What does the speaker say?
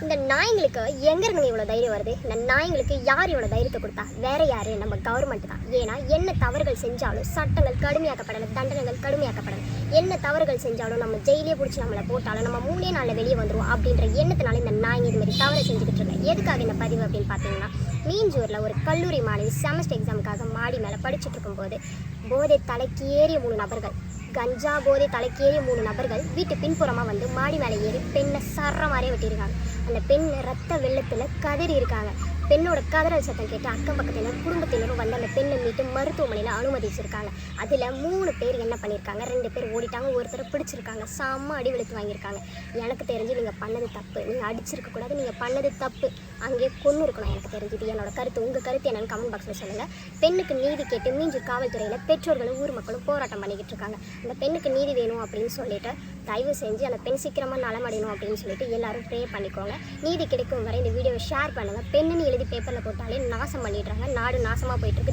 இந்த நாய்ங்களுக்கு எங்கேருந்து இவ்வளோ தைரியம் வருது? இந்த நாய்ங்களுக்கு யார் இவ்வளோ தைரியத்தை கொடுத்தா? வேற யார்? நம்ம கவர்மெண்ட் தான். ஏன்னா என்ன தவறுகள் செஞ்சாலும் சட்டங்கள் கடுமையாக்கப்படலை, தண்டனைகள் கடுமையாக்கப்படலை. என்ன தவறுகள் செஞ்சாலும் நம்ம ஜெயிலே பிடிச்சி நம்மளை போட்டாலும் நம்ம 3 நாளில் வெளியே வந்துடுவோம் அப்படின்ற எண்ணத்தினால இந்த நாய்ங்க இதுமாரி தவறை செஞ்சுக்கிட்டு இருக்காங்க. எதுக்காக இந்த பதிவு அப்படின்னு பார்த்தீங்கன்னா, மீஞ்சூரில் ஒரு கல்லூரி மாணவி செமஸ்டர் எக்ஸாமுக்காக மாடி மேலே படிச்சுட்டு இருக்கும்போது போதை தலைக்கு ஏறிய 3 நபர்கள், கஞ்சா போதை தலைக்கேறிய 3 நபர்கள் வீட்டு பின்புறமாக வந்து மாடி மேலே ஏறி பெண்ணை சர்ற மாதிரியே வெட்டியிருக்காங்க. அந்த பெண் ரத்த வெள்ளத்தில் கதறி இருக்காங்க. பெண்ணோட கதறல் சத்தம் கேட்டு அக்கம் பக்கத்தினர் குடும்பத்தினரும் வந்து அந்த பெண்ணை மீட்டு மருத்துவமனையில் அனுமதிச்சிருக்காங்க. அதில் 3 பேர் என்ன பண்ணியிருக்காங்க, 2 பேர் ஓடிட்டாங்க, ஒருத்தரை பிடிச்சிருக்காங்க. செம்ம அடி வெளுத்து வாங்கியிருக்காங்க. எனக்கு தெரிஞ்சு நீங்கள் பண்ணது தப்பு, நீங்கள் அடிச்சிருக்கக்கூடாது, நீங்கள் பண்ணது தப்பு, அங்கேயே கொன்று இருக்கணும். எனக்கு தெரிஞ்சது என்னோட கருத்து. உங்கள் கருத்து என்னென்னு கமெண்ட் பாக்ஸில் சொல்லுங்கள். பெண்ணுக்கு நீதி கேட்டு மீஞ்சூர் காவல்துறையில் பெற்றோர்களும் ஊர் மக்களும் போராட்டம் பண்ணிக்கிட்டு இருக்காங்க. அந்த பெண்ணுக்கு நீதி வேணும் அப்படின்னு சொல்லிட்டு தயவு செஞ்சு அந்த பெண் சீக்கிரமாக நலமடையணும் அப்படின்னு சொல்லிட்டு எல்லாரும் ப்ரே பண்ணிக்கோங்க. நீதி கிடைக்கும் வரை இந்த வீடியோவை ஷேர் பண்ணுங்கள். பெண்ணுன்னு எழுதி பேப்பரில் போட்டாலே நாசம் பண்ணிடுறாங்க. நாடு நாசமாக போயிட்டுருக்கு.